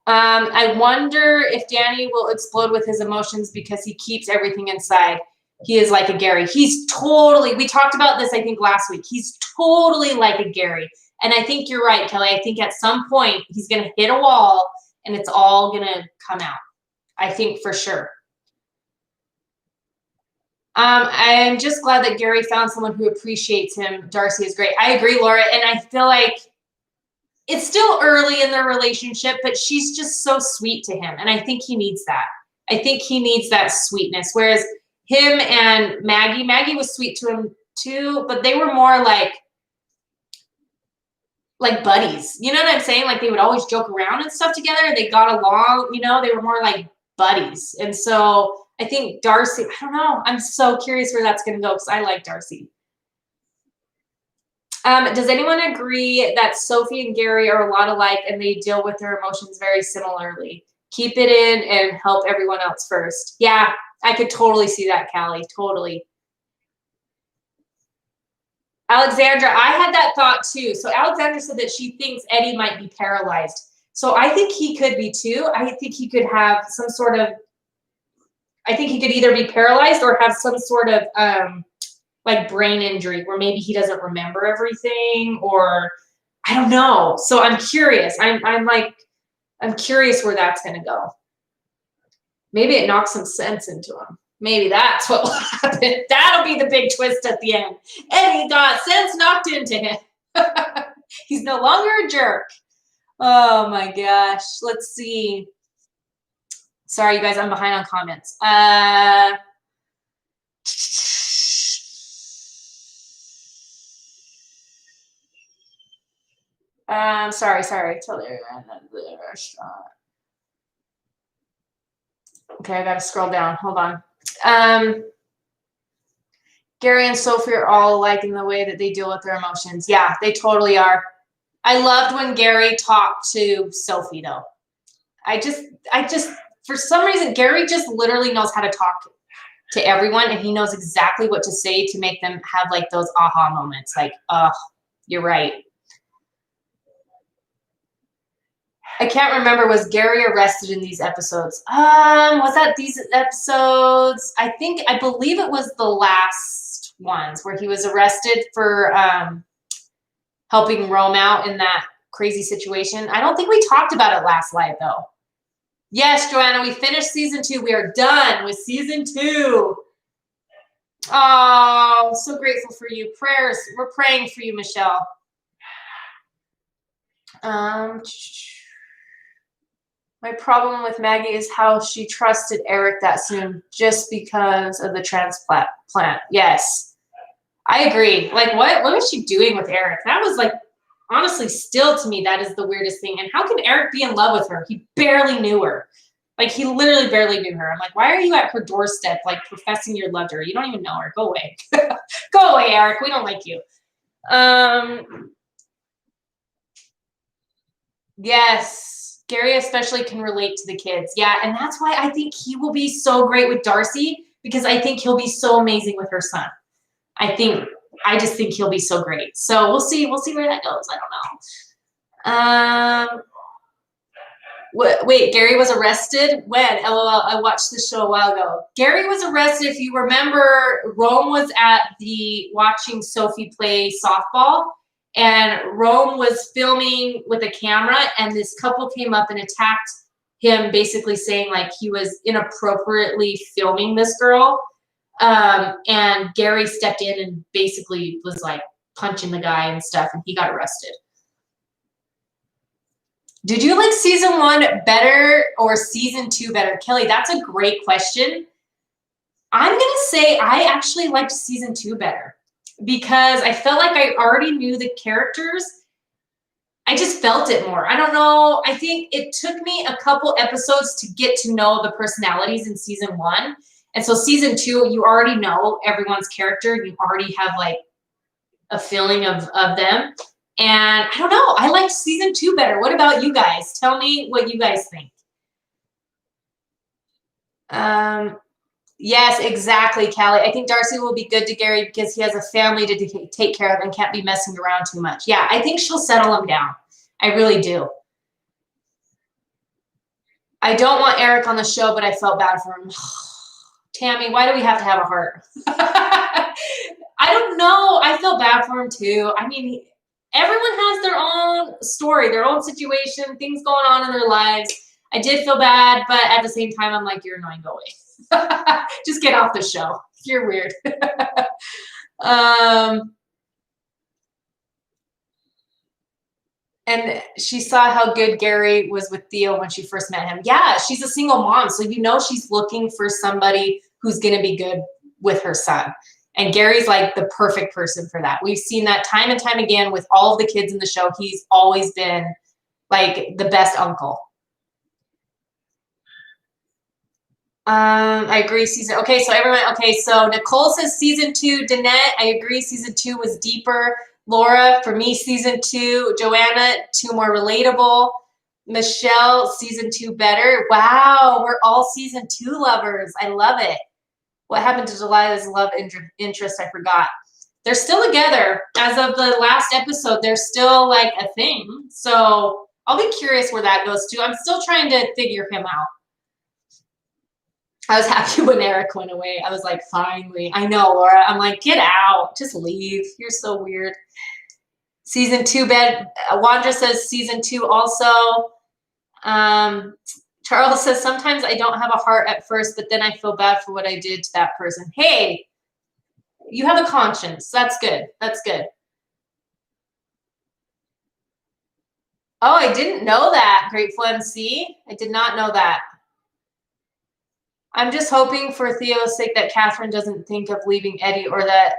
I wonder if Danny will explode with his emotions because he keeps everything inside. He is like a Gary. He's totally, we talked about this, I think, last week. He's totally like a Gary. And I think you're right, Kelly. I think at some point he's going to hit a wall and it's all going to come out. I think for sure. I'm just glad that Gary found someone who appreciates him. Darcy is great. I agree, Laura. And I feel like it's still early in their relationship, but she's just so sweet to him. And I think he needs that. I think he needs that sweetness. Whereas him and Maggie was sweet to him too, but they were more like buddies. You know what I'm saying? Like, they would always joke around and stuff together. They got along, you know, they were more like buddies. And so I think Darcy, I don't know. I'm so curious where that's going to go because I like Darcy. Does anyone agree that Sophie and Gary are a lot alike and they deal with their emotions very similarly? Keep it in and help everyone else first. Yeah, I could totally see that, Callie. Totally. Alexandra, I had that thought too. So Alexandra said that she thinks Eddie might be paralyzed. So I think he could be too. I think he could have some sort of, I think he could either be paralyzed or have some sort of like brain injury where maybe he doesn't remember everything, or I don't know. So I'm curious. I'm curious where that's going to go. Maybe it knocks some sense into him. Maybe that's what will happen. That'll be the big twist at the end. And he got sense knocked into him. He's no longer a jerk. Oh my gosh. Let's see. Sorry, you guys, I'm behind on comments. Sorry. Tell the restaurant. Okay, I gotta scroll down. Hold on. Gary and Sophie are all alike in the way that they deal with their emotions. Yeah, they totally are. I loved when Gary talked to Sophie, though. I just, for some reason, Gary just literally knows how to talk to everyone, and he knows exactly what to say to make them have like those aha moments. Like, you're right. I can't remember, was Gary arrested in these episodes? Was that these episodes? I believe it was the last ones where he was arrested for helping Rome out in that crazy situation. I don't think we talked about it last live though. Yes, Joanna, we finished season 2. We are done with season 2. Oh, so grateful for you. Prayers. We're praying for you, Michelle. My problem with Maggie is how she trusted Eric that soon just because of the transplant. Yes, I agree. Like, what was she doing with Eric? That was like, honestly, still to me, that is the weirdest thing. And how can Eric be in love with her? He barely knew her. Like, he literally barely knew her. I'm like, why are you at her doorstep, like, professing your love to her? You don't even know her. Go away. Go away, Eric. We don't like you. Yes. Gary especially can relate to the kids. Yeah, and that's why I think he will be so great with Darcy, because I think he'll be so amazing with her son. I just think he'll be so great. So we'll see where that goes. I don't know. Wait, Gary was arrested? When? LOL, I watched the show a while ago. Gary was arrested, if you remember, Rome was watching Sophie play softball, and Rome was filming with a camera, and this couple came up and attacked him, basically saying like he was inappropriately filming this girl. And Gary stepped in and basically was like punching the guy and stuff, and he got arrested. Did you like season 1 better or season 2 better? Kelly, that's a great question. I'm going to say I actually liked season 2 better because I felt like I already knew the characters. I just felt it more. I don't know. I think it took me a couple episodes to get to know the personalities in season 1. And so season 2, you already know everyone's character. You already have like a feeling of them. And I don't know, I liked season 2 better. What about you guys? Tell me what you guys think. Yes, exactly, Callie. I think Darcy will be good to Gary because he has a family to take care of and can't be messing around too much. Yeah, I think she'll settle him down. I really do. I don't want Eric on the show, but I felt bad for him. Tammy, why do we have to have a heart? I don't know. I feel bad for him too. I mean, everyone has their own story, their own situation, things going on in their lives. I did feel bad, but at the same time, I'm like, you're annoying, go away. Just get off the show. You're weird. And she saw how good Gary was with Theo when she first met him. Yeah, she's a single mom, so you know she's looking for somebody who's going to be good with her son. And Gary's like the perfect person for that. We've seen that time and time again with all of the kids in the show. He's always been like the best uncle. I agree. Okay, so Nicole says season 2. Danette, I agree. Season 2 was deeper. Laura, for me, season 2. Joanna, 2 more relatable. Michelle, season 2 better. Wow, we're all season 2 lovers. I love it. What happened to Delilah's love interest? I forgot. They're still together. As of the last episode, they're still like a thing. So I'll be curious where that goes to. I'm still trying to figure him out. I was happy when Eric went away. I was like, finally. I know, Laura. I'm like, get out. Just leave. You're so weird. Season 2 bed. Wandra says season 2 also. Charles says, sometimes I don't have a heart at first, but then I feel bad for what I did to that person. Hey, you have a conscience. That's good. That's good. Oh, I didn't know that, Grateful MC. I did not know that. I'm just hoping for Theo's sake that Catherine doesn't think of leaving Eddie or that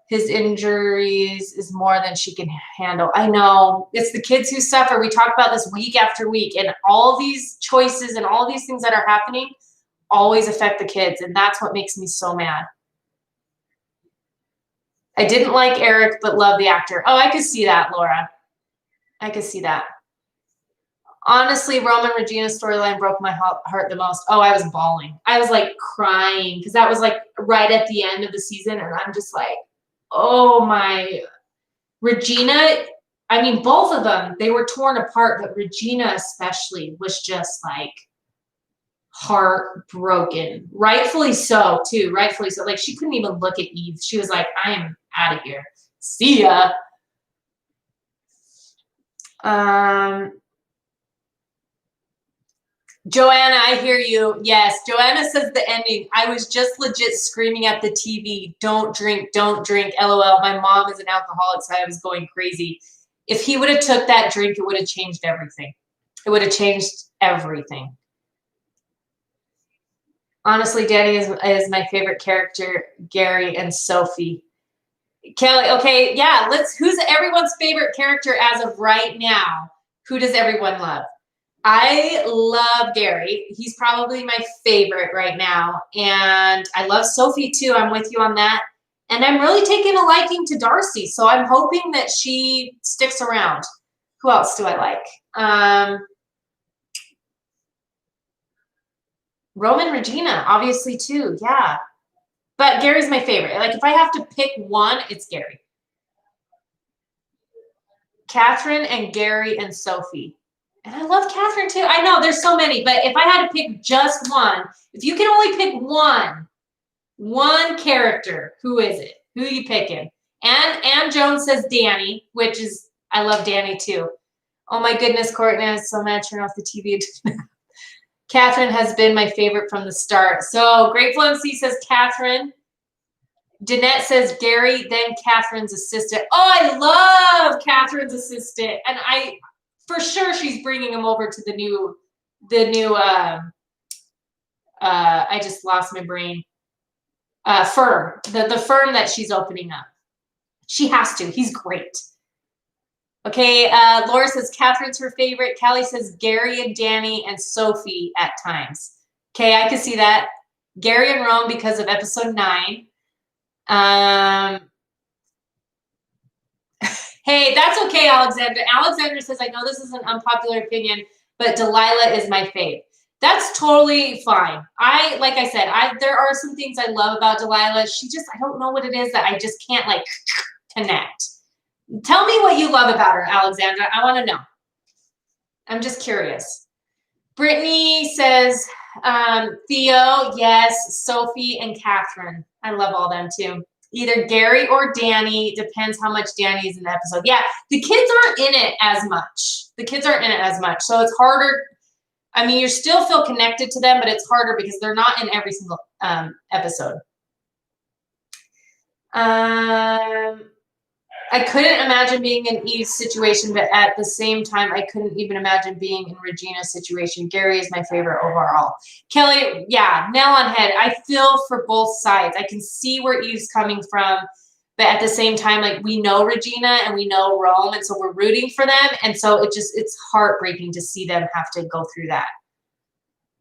his injuries is more than she can handle. I know. It's the kids who suffer. We talk about this week after week, and all these choices and all these things that are happening always affect the kids, and that's what makes me so mad. I didn't like Eric, but love the actor. Oh, I could see that, Laura. I could see that. Honestly, Roman Regina's storyline broke my heart the most. Oh, I was bawling. I was like crying because that was like right at the end of the season. And I'm just like, oh my. Regina, I mean, both of them, they were torn apart, but Regina especially was just like heartbroken. Rightfully so, too. Rightfully so. Like, she couldn't even look at Eve. She was like, I am out of here. See ya. Joanna, I hear you. Yes, Joanna says the ending. I was just legit screaming at the TV, don't drink, LOL. My mom is an alcoholic, so I was going crazy. If he would have took that drink, it would have changed everything. It would have changed everything. Honestly, Danny is my favorite character, Gary and Sophie. Kelly, okay, yeah, who's everyone's favorite character as of right now? Who does everyone love? I love Gary. He's probably my favorite right now. And I love Sophie too. I'm with you on that. And I'm really taking a liking to Darcy. So I'm hoping that she sticks around. Who else do I like? Roman Regina, obviously too. Yeah. But Gary's my favorite. Like if I have to pick one, it's Gary. Catherine and Gary and Sophie. And I love Catherine too. I know there's so many, but if I had to pick just one, if you can only pick one character, who is it? Who are you picking? Ann Jones says Danny, which is, I love Danny too. Oh my goodness, Courtney, I so mad turn off the TV. Catherine has been my favorite from the start. So Grateful MC says Catherine. Danette says Gary, then Catherine's assistant. Oh, I love Catherine's assistant. And for sure she's bringing him over to the new I just lost my brain. Firm. The firm that she's opening up. She has to. He's great. Okay, Laura says Catherine's her favorite. Callie says Gary and Danny and Sophie at times. Okay, I can see that. Gary and Rome because of episode 9. Hey, that's okay, Alexandra. Alexandra says, I know this is an unpopular opinion, but Delilah is my fave. That's totally fine. Like I said, there are some things I love about Delilah. I don't know what it is that I just can't like connect. Tell me what you love about her, Alexandra. I want to know. I'm just curious. Brittany says, Theo, yes, Sophie and Catherine. I love all them too. Either Gary or Danny, depends how much Danny is in the episode. Yeah, the kids aren't in it as much. So it's harder. I mean, you still feel connected to them, but it's harder because they're not in every single episode. I couldn't imagine being in Eve's situation, but at the same time, I couldn't even imagine being in Regina's situation. Gary is my favorite overall. Kelly, yeah, nail on head. I feel for both sides. I can see where Eve's coming from, but at the same time, like we know Regina and we know Rome, and so we're rooting for them. And so it's heartbreaking to see them have to go through that.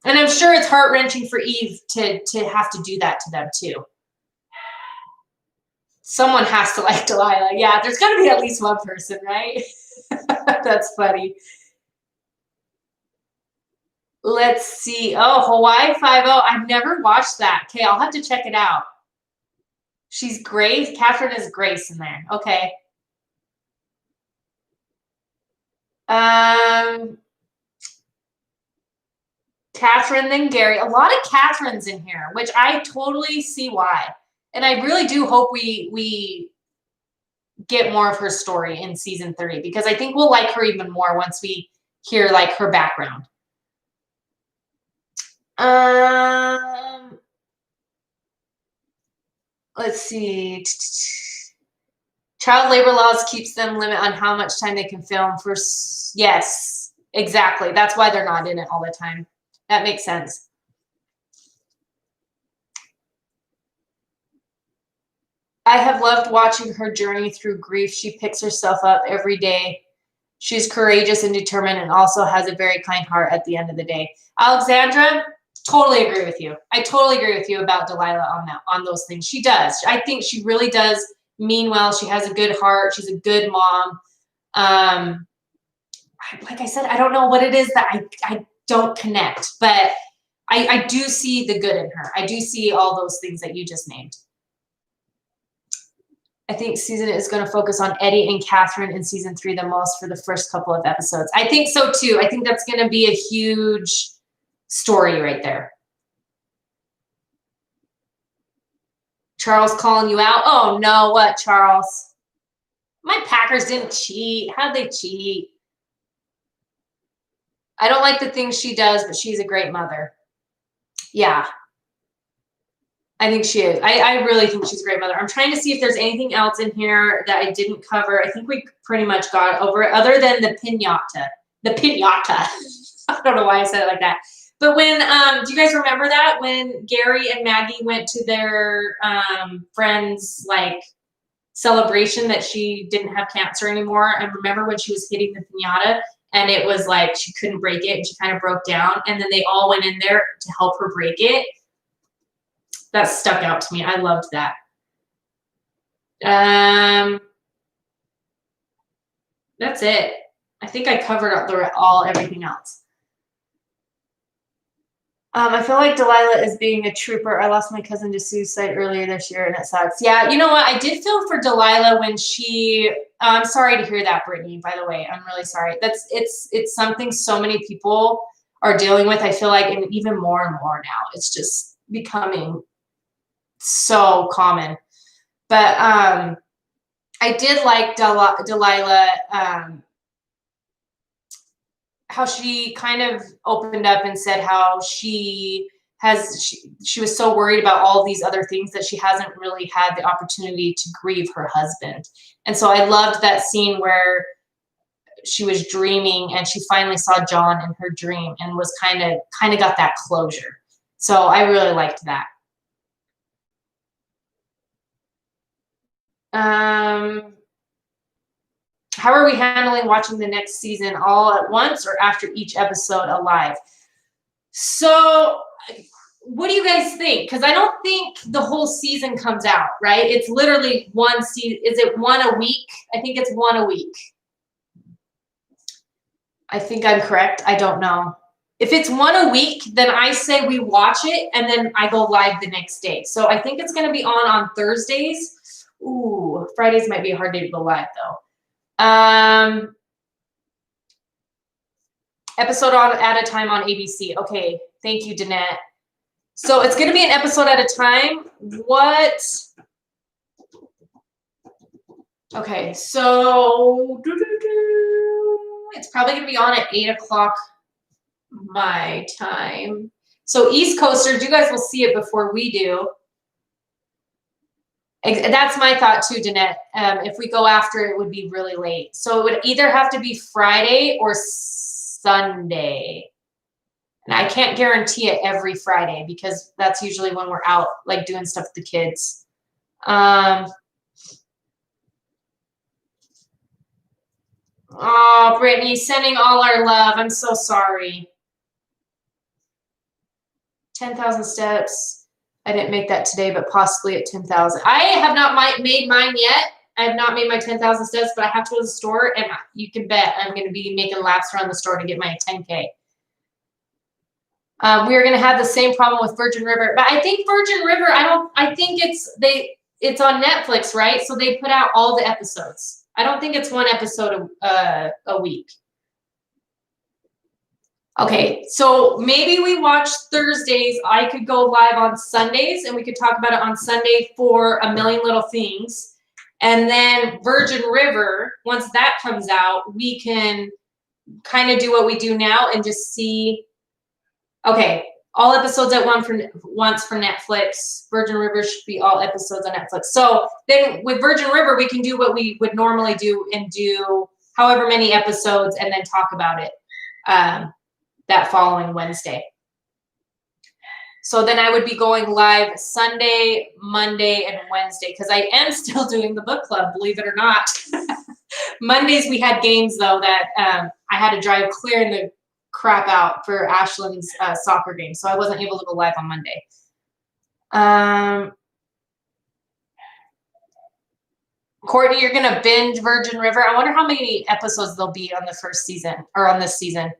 And I'm sure it's heart-wrenching for Eve to have to do that to them too. Someone has to like Delilah. Yeah, there's got to be at least one person, right? That's funny. Let's see. Oh, Hawaii 5-0. I've never watched that. Okay, I'll have to check it out. She's Grace. Catherine is Grace in there. Okay. Catherine, then Gary. A lot of Catherines in here, which I totally see why. And I really do hope we get more of her story in season 3 because I think we'll like her even more once we hear like her background. Let's see. Child labor laws keeps them limit on how much time they can film for. Yes, exactly. That's why they're not in it all the time. That makes sense. I have loved watching her journey through grief. She picks herself up every day. She's courageous and determined and also has a very kind heart at the end of the day. Alexandra, totally agree with you. I totally agree with you about Delilah on those things. She does. I think she really does mean well. She has a good heart. She's a good mom. Like I said, I don't know what it is that I don't connect, but I do see the good in her. I do see all those things that you just named. I think season is going to focus on Eddie and Catherine in season 3 the most for the first couple of episodes. I think so too. I think that's going to be a huge story right there. Charles calling you out. Oh no, what, Charles? My Packers didn't cheat. How'd they cheat? I don't like the things she does, but she's a great mother. Yeah. I think she is. I really think she's a great mother. I'm trying to see if there's anything else in here that I didn't cover. I think we pretty much got over it, other than the pinata. The pinata. I don't know why I said it like that. But when, do you guys remember that? When Gary and Maggie went to their friend's, like, celebration that she didn't have cancer anymore. And remember when she was hitting the pinata and it was like she couldn't break it and she kind of broke down. And then they all went in there to help her break it. That stuck out to me. I loved that. That's it. I think I covered everything else. I feel like Delilah is being a trooper. I lost my cousin to suicide earlier this year, and it sucks. Yeah, you know what? I did feel for Delilah when she. I'm sorry to hear that, Brittany. By the way, I'm really sorry. It's something so many people are dealing with. I feel like, and even more and more now, it's just becoming so common. But I did like Delilah. How she kind of opened up and said how she was so worried about all these other things that she hasn't really had the opportunity to grieve her husband. And so I loved that scene where she was dreaming and she finally saw John in her dream and was kind of got that closure. So I really liked that. How are we handling watching the next season all at once or after each episode alive? So what do you guys think? Because I don't think the whole season comes out, right? It's literally one season. Is it one a week? I think it's one a week. I think I'm correct. I don't know. If it's one a week, then I say we watch it and then I go live the next day. So I think it's going to be on Thursdays. Ooh, Fridays might be a hard day to go live though. Episode at a time on ABC. Okay, thank you, Danette. So it's going to be an episode at a time. What? Okay, so it's probably going to be on at 8 o'clock my time. So East Coasters, you guys will see it before we do. That's my thought too, Danette. If we go after, it would be really late. So it would either have to be Friday or Sunday. And I can't guarantee it every Friday because that's usually when we're out, like doing stuff with the kids. Oh, Brittany, sending all our love. I'm so sorry. 10,000 steps. I didn't make that today, but possibly at 10,000. I have not made mine yet. I have not made my 10,000 steps, but I have to go to the store, and you can bet I'm going to be making laps around the store to get my 10K. We are going to have the same problem with Virgin River, but I think Virgin River. I think it's on Netflix, right? So they put out all the episodes. I don't think it's one episode a week. Okay, so maybe we watch Thursdays. I could go live on Sundays, and we could talk about it on Sunday for A Million Little Things. And then Virgin River, once that comes out, we can kind of do what we do now and just see. Okay, all episodes at once for Netflix. Virgin River should be all episodes on Netflix. So then with Virgin River, we can do what we would normally do and do however many episodes and then talk about it. That following Wednesday. So then I would be going live Sunday, Monday, and Wednesday because I am still doing the book club, believe it or not. Mondays we had games though that I had to drive clearing the crap out for Ashlyn's soccer game, so I wasn't able to go live on Monday. Courtney, you're going to binge Virgin River. I wonder how many episodes there'll be on the first season or on this season.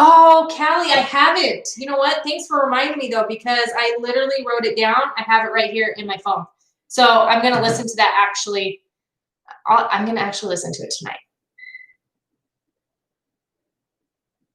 Oh, Callie, I haven't. You know what? Thanks for reminding me, though, because I literally wrote it down. I have it right here in my phone. So I'm going to listen to that actually. I'm going to actually listen to it tonight.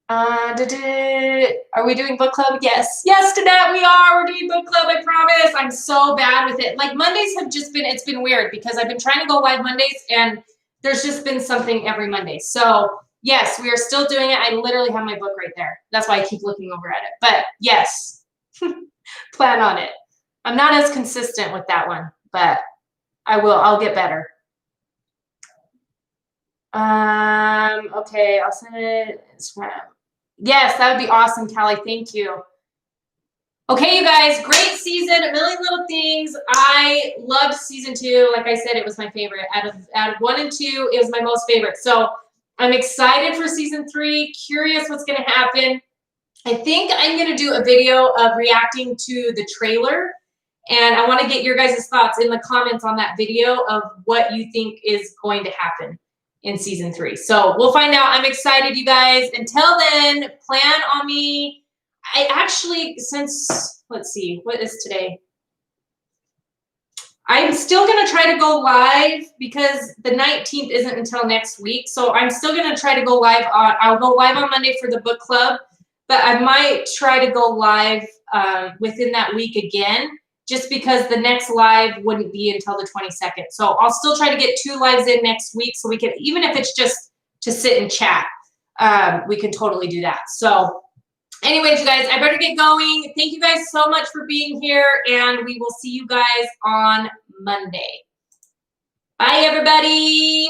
Are we doing book club? Yes. Yes, Danette, we are. We're doing book club, I promise. I'm so bad with it. Like Mondays have just been, it's been weird because I've been trying to go live Mondays and there's just been something every Monday. So yes, we are still doing it. I literally have my book right there. That's why I keep looking over at it. But yes, plan on it. I'm not as consistent with that one, but I will. I'll get better. Okay, I'll send it Instagram. Yes, that would be awesome, Callie. Thank you. Okay, you guys, great season, a million little things. I loved season 2. Like I said, it was my favorite. Out of 1 and 2, it was my most favorite. So I'm excited for season 3. Curious what's going to happen. I think I'm going to do a video of reacting to the trailer. And I want to get your guys' thoughts in the comments on that video of what you think is going to happen in season 3. So we'll find out. I'm excited, you guys. Until then, plan on me. I actually, let's see, what is today? I'm still going to try to go live because the 19th isn't until next week. So I'm still going to try to go live I'll go live on Monday for the book club, but I might try to go live within that week again, just because the next live wouldn't be until the 22nd. So I'll still try to get 2 lives in next week so we can, even if it's just to sit and chat, we can totally do that. So anyways, you guys, I better get going. Thank you guys so much for being here, and we will see you guys on Monday. Bye, everybody.